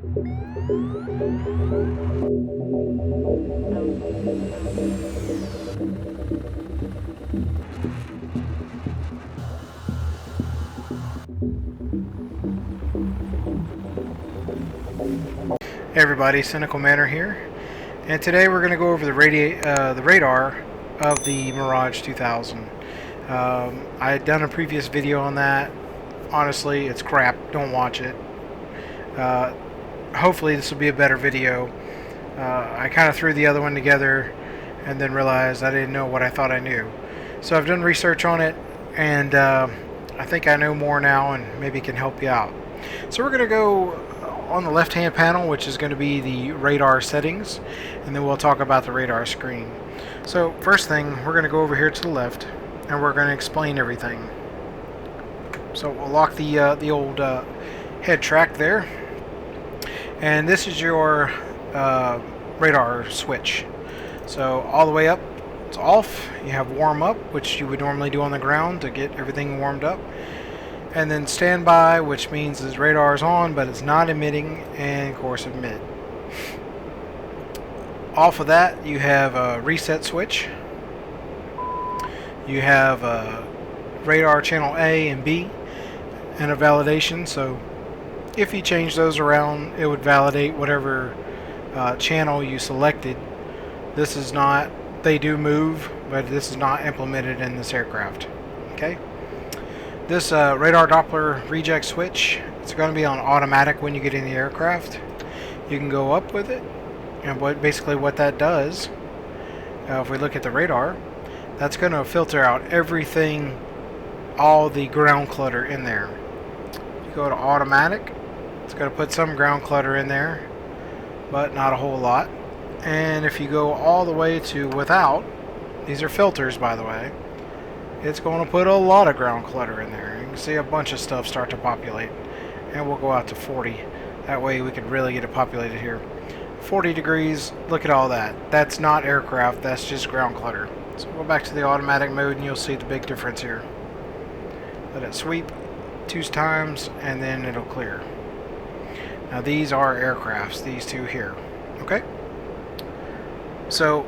Hey everybody, synicalmanor here, and today we're going to go over the radar of the Mirage 2000. I had done a previous video on that. Honestly, it's crap. Don't watch it. Hopefully this will be a better video. I kind of threw the other one together and then realized I didn't know what I thought I knew. So I've done research on it, and I think I know more now and maybe can help you out. So we're going to go on the left hand panel, which is going to be the radar settings, and then we'll talk about the radar screen. So first thing, we're going to go over here to the left and we're going to explain everything. So we'll lock the old head track there, and this is your radar switch. So all the way up it's off. You have warm up, which you would normally do on the ground to get everything warmed up. And then standby, which means the radar is on, but it's not emitting, and of course emit. Off of that, you have a reset switch. You have a radar channel A and B, and a validation. So if you change those around, it would validate whatever channel you selected. This is not, they do move, but this is not implemented in this aircraft. Okay. This radar Doppler reject switch, it's going to be on automatic when you get in the aircraft. You can go up with it, and basically what that does, if we look at the radar, that's going to filter out everything, all the ground clutter in there. If you go to automatic, it's going to put some ground clutter in there, but not a whole lot. And if you go all the way to without, these are filters by the way, it's going to put a lot of ground clutter in there. You can see a bunch of stuff start to populate. And we'll go out to 40. That way we can really get it populated here. 40 degrees, look at all that. That's not aircraft, that's just ground clutter. So we'll go back to the automatic mode and you'll see the big difference here. Let it sweep 2 times and then it'll clear. Now these are aircrafts, these two here. Okay? So,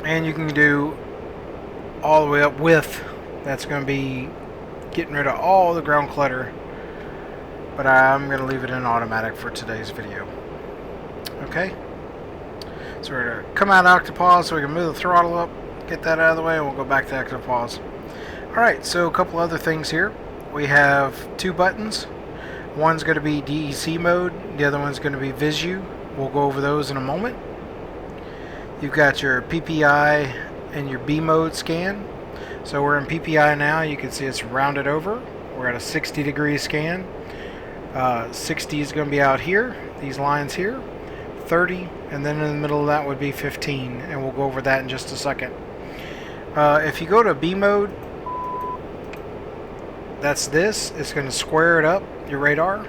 and you can do all the way up with, that's going to be getting rid of all the ground clutter, but I'm going to leave it in automatic for today's video. Okay, so we're going to come out of octopause so we can move the throttle up, get that out of the way, and we'll go back to octopause. Alright, so a couple other things here. We have 2 buttons. One's going to be DEC mode, the other one's going to be VisU. We'll go over those in a moment. You've got your PPI and your B mode scan. So we're in PPI now. You can see it's rounded over. We're at a 60 degree scan. 60 is going to be out here, these lines here. 30, and then in the middle of that would be 15, and we'll go over that in just a second. If you go to B mode, that's this. It's going to square it up, your radar.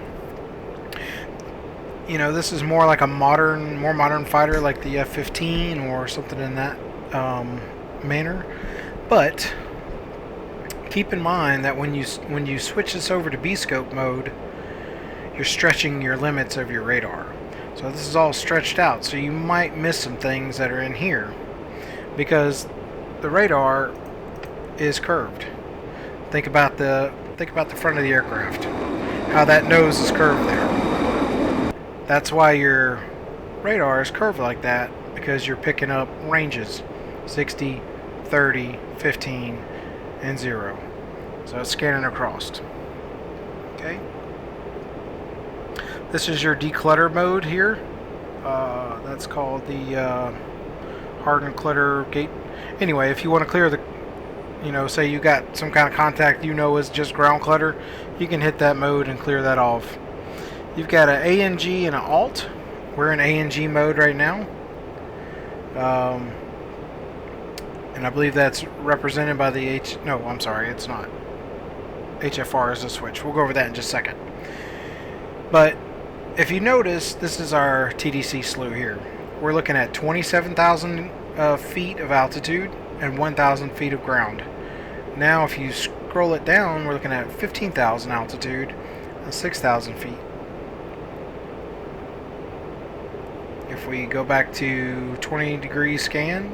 You know, this is more like a more modern fighter like the F-15 or something in that manner. But keep in mind that when you switch this over to B-scope mode, you're stretching your limits of your radar. So this is all stretched out, so you might miss some things that are in here because the radar is curved. Think about the front of the aircraft, how that nose is curved there. That's why your radar is curved like that, because you're picking up ranges 60, 30, 15, and 0. So it's scanning across. Okay. This is your declutter mode here. That's called the hardened clutter gate. Anyway, if you want to clear the, say you got some kind of contact is just ground clutter, you can hit that mode and clear that off. You've got an ANG and an Alt. We're in ANG mode right now. And I believe that's represented by the no, I'm sorry, it's not. HFR is the switch. We'll go over that in just a second. But if you notice, this is our TDC slew here. We're looking at 27,000 feet of altitude and 1,000 feet of ground. Now if you scroll it down, we're looking at 15,000 altitude and 6,000 feet. if we go back to 20 degree scan,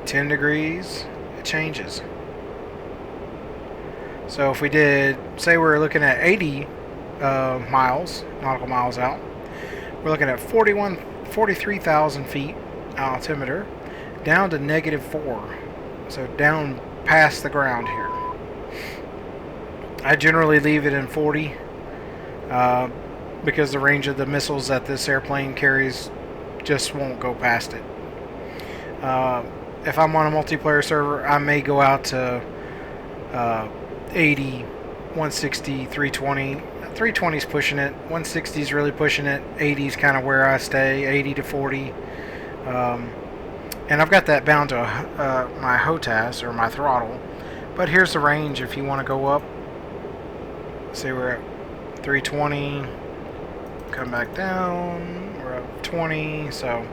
10 degrees, it changes. So if we did, say we're looking at 80 miles, nautical miles out, we're looking at 43,000 feet altimeter, down to -4, so down past the ground here. I generally leave it in 40 because the range of the missiles that this airplane carries just won't go past it. If I'm on a multiplayer server, I may go out to 80, 160, 320. 320 is pushing it, 160 is really pushing it, 80 is kind of where I stay, 80 to 40. And I've got that bound to my HOTAS, or my throttle. But here's the range if you want to go up. Say we're at 320, come back down, we're up 20, so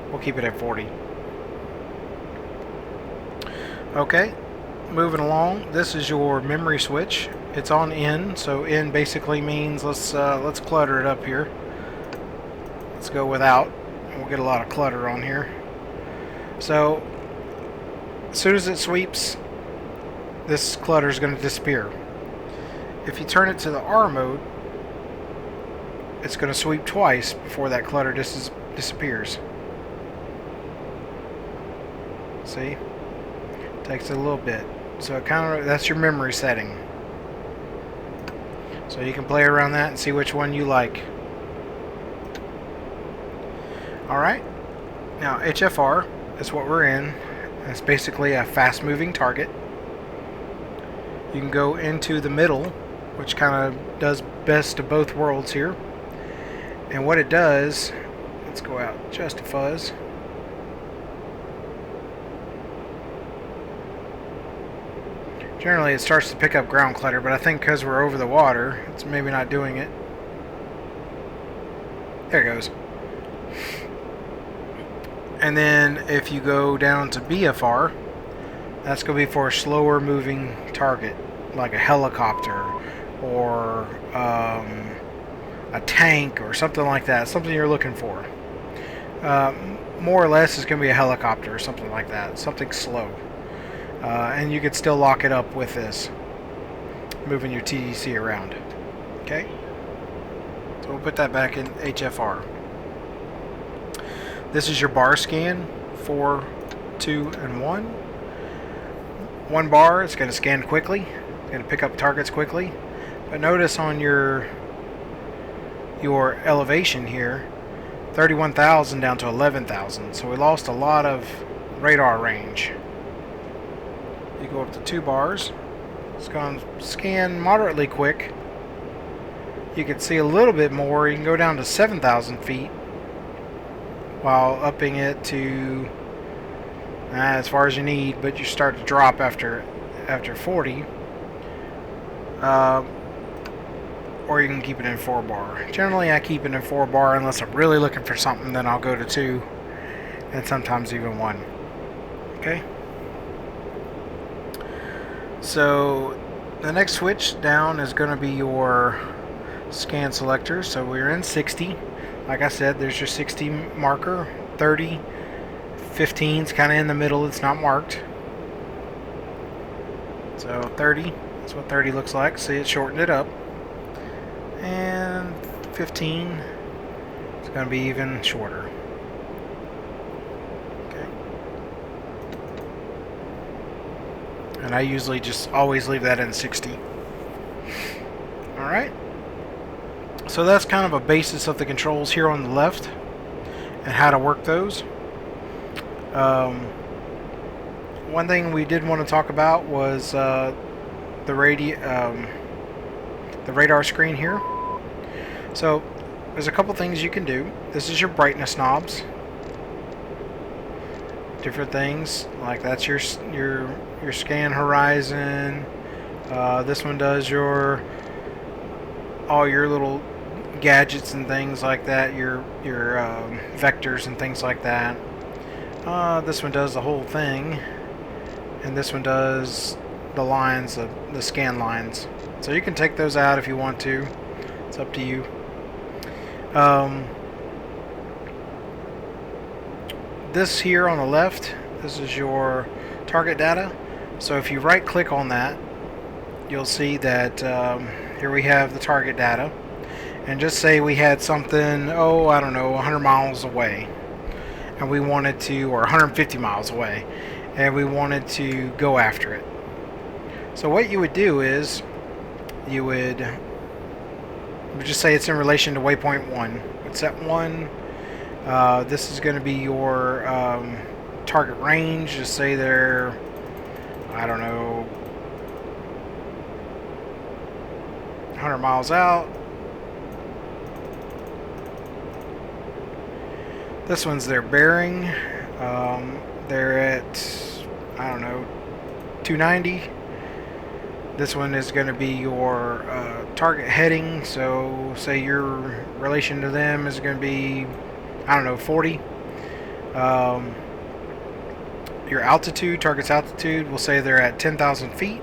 we'll keep it at 40. Okay, moving along, this is your memory switch. It's on N, so N basically means let's clutter it up here. Let's go without, and we'll get a lot of clutter on here. So as soon as it sweeps, this clutter is going to disappear. If you turn it to the R mode, it's going to sweep twice before that clutter disappears. See? Takes a little bit. So it kind of, that's your memory setting. So you can play around that and see which one you like. Alright. Now HFR is what we're in. It's basically a fast moving target. You can go into the middle, which kind of does best of both worlds here. And what it does, let's go out just a fuzz. Generally it starts to pick up ground clutter, but I think because we're over the water, it's maybe not doing it. There it goes. And then if you go down to BFR, that's going to be for a slower moving target, like a helicopter or a tank or something like that, something you're looking for. More or less it's going to be a helicopter or something like that, something slow. And you could still lock it up with this, moving your TDC around. Okay? So we'll put that back in HFR. This is your bar scan, 4, 2, and 1. 1 bar, it's going to scan quickly. It's going to pick up targets quickly. But notice on your elevation here, 31,000 down to 11,000. So we lost a lot of radar range. You go up to 2 bars. It's going to scan moderately quick. You can see a little bit more. You can go down to 7,000 feet while upping it to as far as you need, but you start to drop after 40. Or you can keep it in 4 bar. Generally I keep it in 4 bar unless I'm really looking for something, then I'll go to 2 and sometimes even 1. Okay? So the next switch down is going to be your scan selector. So we're in 60. Like I said, there's your 60 marker, 30, 15 is kind of in the middle, it's not marked. So 30, that's what 30 looks like. See, it shortened it up. And 15, it's going to be even shorter. Okay. And I usually just always leave that in 60. Alright. So that's kind of a basis of the controls here on the left and how to work those. One thing we did want to talk about was the radar screen here. So there's a couple things you can do. This is your brightness knobs. Different things, like that's your scan horizon. This one does all your little gadgets and things like that, your vectors and things like that. This one does the whole thing, and this one does the lines, the scan lines. So you can take those out if you want to. It's up to you. Um, this here on the left, this is your target data. So if you right click on that, you'll see that here we have the target data. And just say we had something, oh, I don't know, 100 miles away, and we wanted to, or 150 miles away, and we wanted to go after it. So what you would do is, you would just say it's in relation to waypoint 1. It's at 1. This is going to be your target range. Just say they're, I don't know, 100 miles out. This one's their bearing. They're at, I don't know, 290. This one is going to be your target heading. So say your relation to them is going to be, I don't know, 40. Your altitude, target's altitude, we'll say they're at 10,000 feet.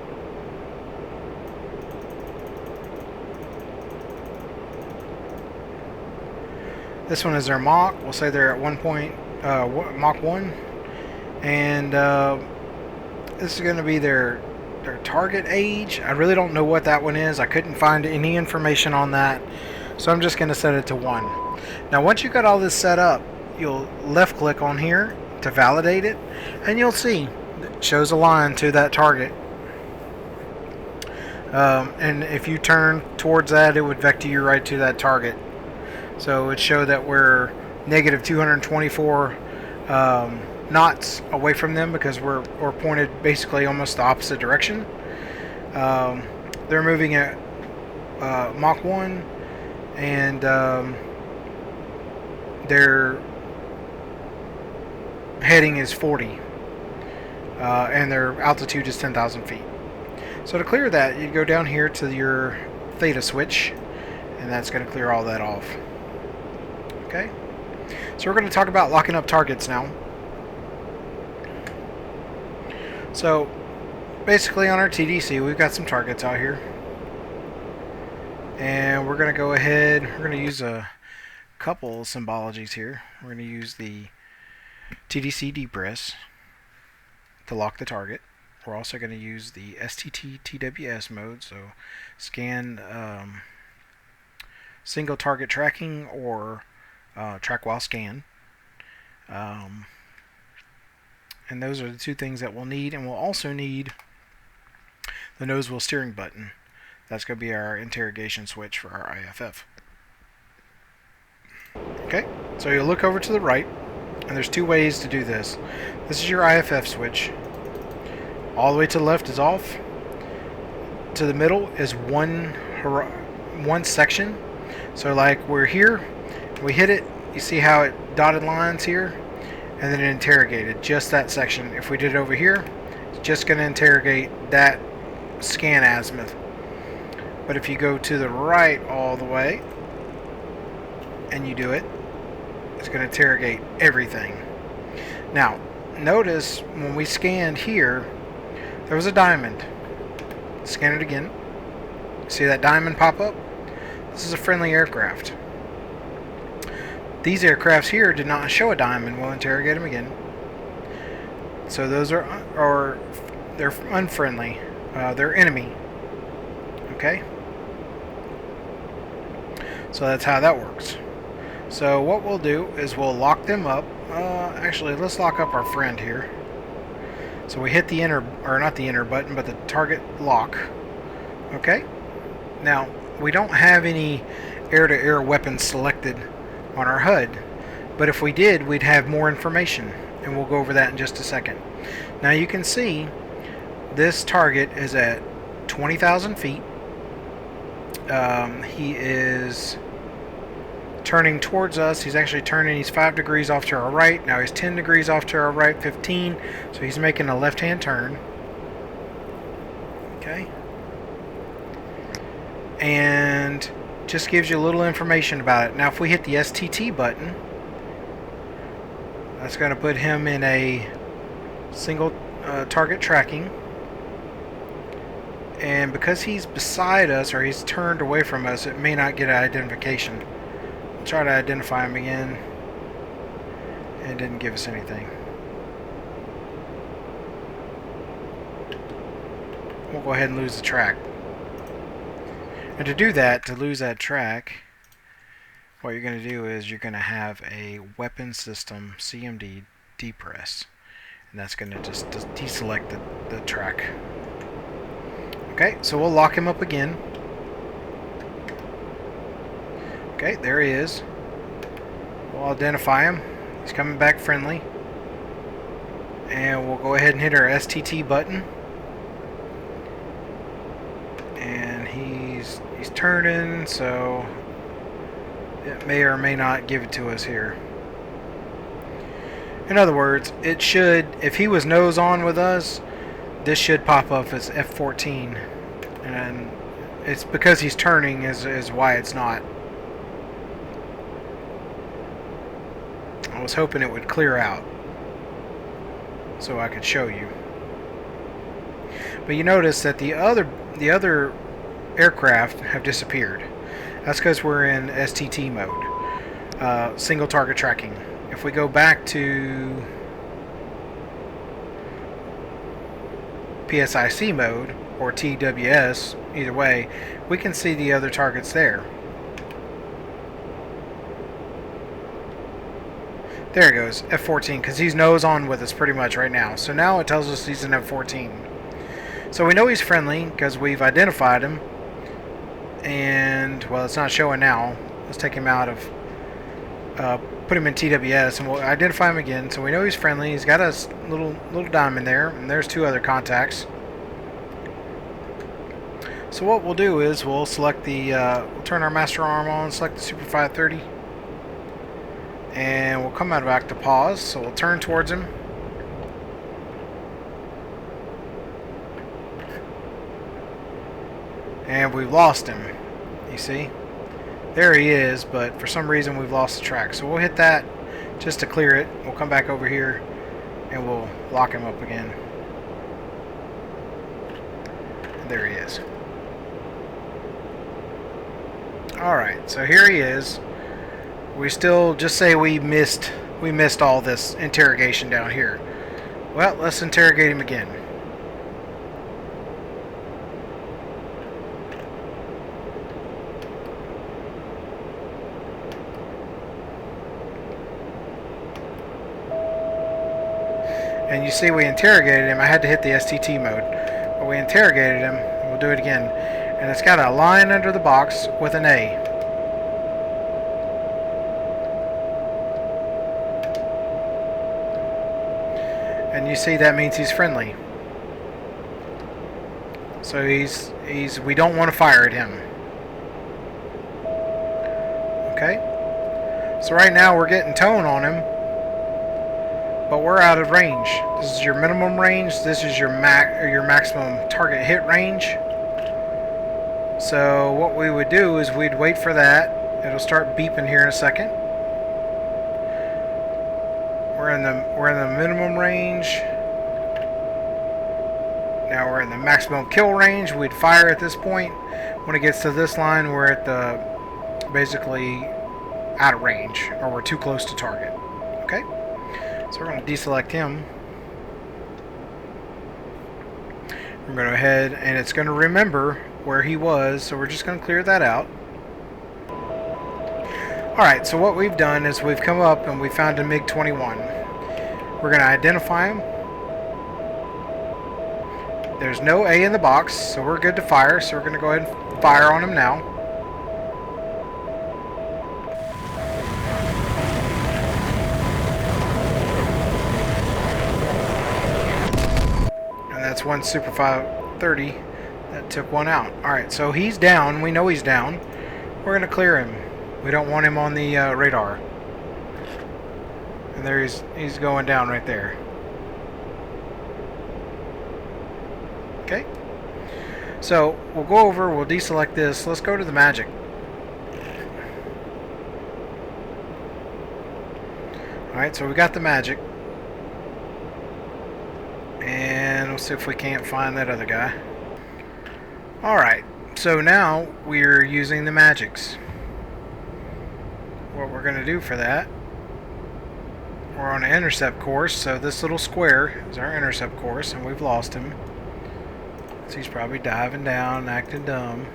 This one is their Mach. We'll say they're at Mach 1. And this is going to be their target age. I really don't know what that one is. I couldn't find any information on that. So I'm just going to set it to 1. Now once you've got all this set up, you'll left click on here to validate it. And you'll see it shows a line to that target. And if you turn towards that, it would vector you right to that target. So it would show that we're negative 224 knots away from them because we're pointed basically almost the opposite direction. They're moving at Mach 1, and their heading is 40, and their altitude is 10,000 feet. So to clear that, you go down here to your theta switch, and that's going to clear all that off. Okay, so we're going to talk about locking up targets now. So basically on our TDC, we've got some targets out here, and we're going to go ahead, we're going to use a couple symbologies here. We're going to use the TDC depress to lock the target. We're also going to use the STT TWS mode, so scan single target tracking or track while scan. And those are the two things that we'll need, and we'll also need the nose wheel steering button. That's going to be our interrogation switch for our IFF. Okay, so you'll look over to the right, and there's two ways to do this. This is your IFF switch. All the way to the left is off. To the middle is one section. So like we're here, we hit it, you see how it dotted lines here, and then it interrogated just that section. If we did it over here, it's just going to interrogate that scan azimuth. But if you go to the right all the way and you do it, it's going to interrogate everything. Now notice when we scanned here, there was a diamond. Scan it again. See that diamond pop up? This is a friendly aircraft. These aircrafts here did not show a diamond. We'll interrogate them again. So those are they're unfriendly. They're enemy. Okay? So that's how that works. So what we'll do is we'll lock them up. Actually, let's lock up our friend here. So we hit the enter, or not the enter button, but the target lock. Okay? Now, we don't have any air-to-air weapons selected on our HUD, but if we did, we'd have more information, and we'll go over that in just a second. Now you can see this target is at 20,000 feet. He is turning towards us. He's actually turning. He's 5 degrees off to our right. Now he's 10 degrees off to our right, 15. So he's making a left-hand turn. Okay. And just gives you a little information about it. Now if we hit the STT button, that's going to put him in a single target tracking. And because he's beside us, or he's turned away from us, it may not get an identification. try to identify him again. And it didn't give us anything. We'll go ahead and lose the track. And to do that, to lose that track, what you're going to do is you're going to have a weapon system CMD depress. And that's going to just deselect the track. Okay, so we'll lock him up again. Okay, there he is. We'll identify him. He's coming back friendly. And we'll go ahead and hit our STT button. And he's turning, so it may or may not give it to us here. In other words, it should, if he was nose on with us, this should pop up as F14. And it's because he's turning is why it's not. I was hoping it would clear out so I could show you. But you notice that the other aircraft have disappeared. That's because we're in STT mode, single target tracking. If we go back to PSIC mode or TWS, either way, we can see the other targets there. There it goes, F14, because he's nose on with us pretty much right now. So now it tells us he's an F14. So we know he's friendly because we've identified him. And, well, it's not showing now. Let's take him out of, put him in TWS, and we'll identify him again. So we know he's friendly. He's got a little diamond there, and there's two other contacts. So what we'll do is we'll select the, we'll turn our master arm on, select the Super 530. And we'll come out back to pause, so we'll turn towards him. And we've lost him, you see? There he is, but for some reason we've lost the track. So we'll hit that just to clear it. We'll come back over here and we'll lock him up again. And there he is. Alright, so here he is. We still just say we missed all this interrogation down here. Well, let's interrogate him again. And you see we interrogated him. I had to hit the STT mode. But we interrogated him. We'll do it again. And it's got a line under the box with an A. And you see that means he's friendly. So we don't want to fire at him. Okay? So right now we're getting tone on him. But we're out of range. This is your minimum range. This is your maximum target hit range. So what we would do is we'd wait for that. It'll start beeping here in a second. We're in the minimum range. Now we're in the maximum kill range. We'd fire at this point. When it gets to this line, we're at the basically out of range, or we're too close to target. Okay? So we're going to deselect him. We're going to go ahead and it's going to remember where he was, so we're just going to clear that out. Alright, so what we've done is we've come up and we found a MiG-21. We're going to identify him. There's no A in the box, so we're good to fire, so we're going to go ahead and fire on him now. And that's one Super 530 that took one out. Alright, so he's down. We know he's down. We're going to clear him. We don't want him on the radar. And there he's going down right there. Okay. So we'll go over, we'll deselect this. Let's go to the magic. Alright, so we got the magic. And we'll see if we can't find that other guy. Alright, so now we're using the magics. what we're going to do for that, we're on an intercept course, so this little square is our intercept course, and we've lost him. So he's probably diving down, acting dumb.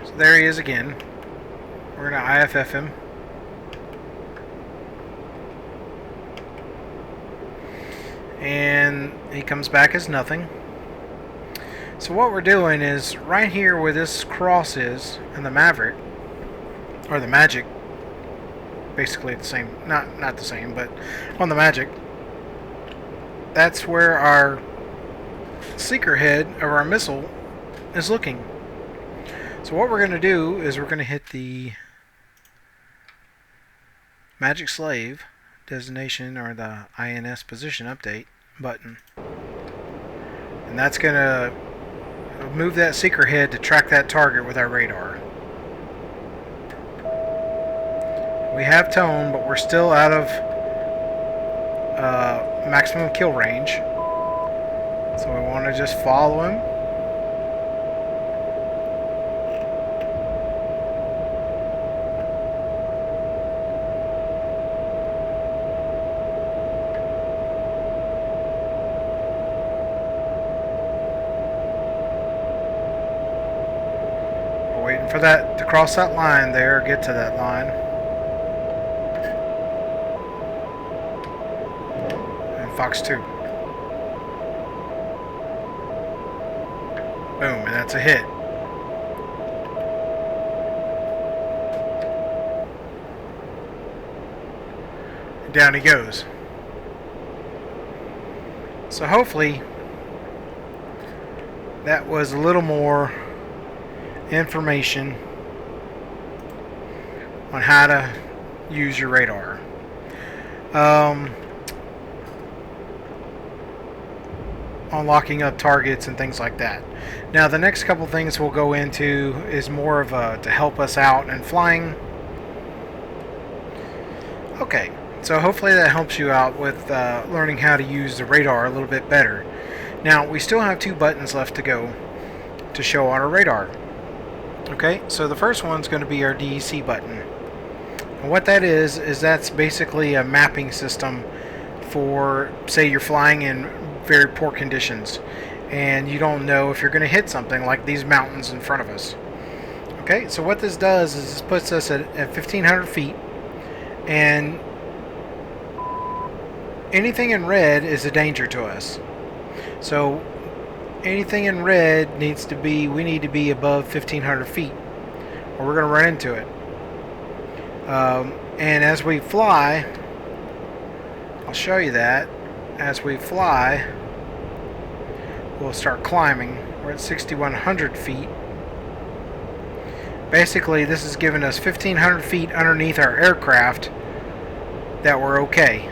So there he is again. We're going to IFF him. And he comes back as nothing. So what we're doing is, right here where this cross is, and the Maverick, or the Magic, basically the same, not the same, but on the Magic, that's where our seeker head of our missile is looking. So what we're going to do is we're going to hit the Magic Slave designation, or the INS position update button, and that's going to move that seeker head to track that target with our radar. We have tone, but we're still out of maximum kill range, so we want to just follow him. We're waiting for that to cross that line there, get to that line. Fox 2. Boom, and that's a hit. And down he goes. So hopefully that was a little more information on how to use your radar. On locking up targets and things like that. Now the next couple things we'll go into is more of to help us out in flying. Okay, so hopefully that helps you out with learning how to use the radar a little bit better. Now we still have 2 buttons left to go to show on our radar. Okay, so the first one's going to be our DEC button. And what that is that's basically a mapping system for, say you're flying in very poor conditions and you don't know if you're going to hit something like these mountains in front of us. Okay, so what this does is this puts us at 1,500 feet, and anything in red is a danger to us. So anything in red we need to be above 1,500 feet or we're going to run into it. And as we fly, I'll show you that. As we fly, we'll start climbing. We're at 6,100 feet. Basically, this is giving us 1,500 feet underneath our aircraft that we're okay.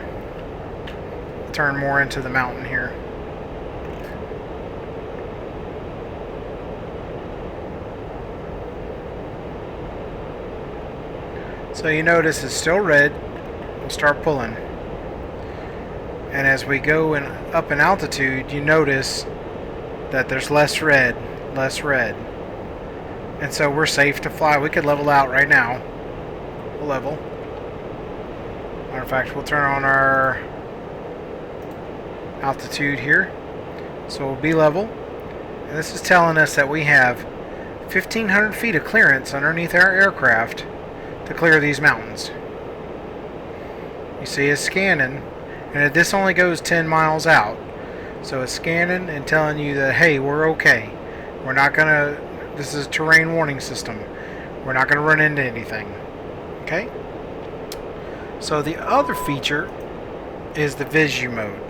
Turn more into the mountain here. So you notice it's still red. We'll start pulling. And as we go up in altitude, you notice that there's less red. And so we're safe to fly. We could level out right now. We'll level. Matter of fact, we'll turn on our altitude here. So we'll be level. And this is telling us that we have 1,500 feet of clearance underneath our aircraft to clear these mountains. You see it's scanning. And this only goes 10 miles out. So it's scanning and telling you that, hey, we're okay. We're not going to, this is a terrain warning system. We're not going to run into anything. Okay? So the other feature is the Visu mode.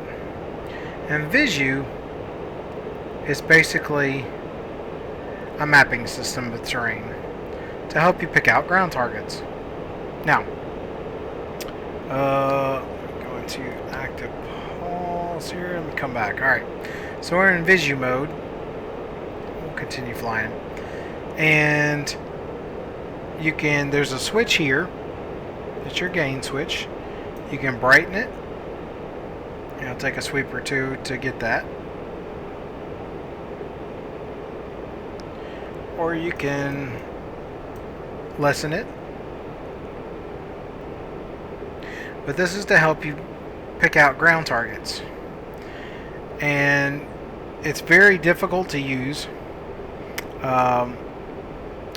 And Visu is basically a mapping system of terrain to help you pick out ground targets. Now, to active pause here. Let me come back. Alright, so we're in Visu mode. We'll continue flying. And you can, there's a switch here. It's your gain switch. You can brighten it. It'll take a sweep or two to get that. Or you can lessen it. But this is to help you pick out ground targets. And it's very difficult to use.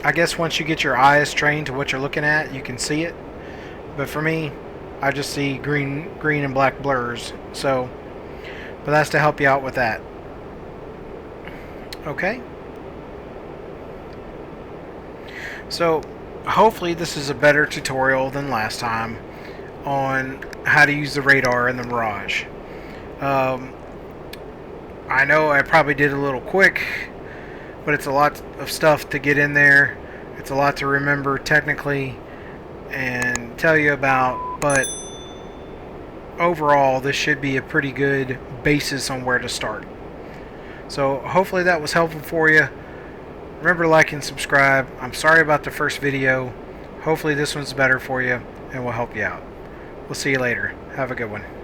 I guess once you get your eyes trained to what you're looking at, you can see it. But for me, I just see green and black blurs. So, but that's to help you out with that. Okay. So, hopefully this is a better tutorial than last time on how to use the radar in the Mirage. I know I probably did a little quick, but it's a lot of stuff to get in there. It's a lot to remember technically and tell you about, but overall this should be a pretty good basis on where to start. So hopefully that was helpful for you. Remember to like and subscribe. I'm sorry about the first video. Hopefully this one's better for you and will help you out. We'll see you later. Have a good one.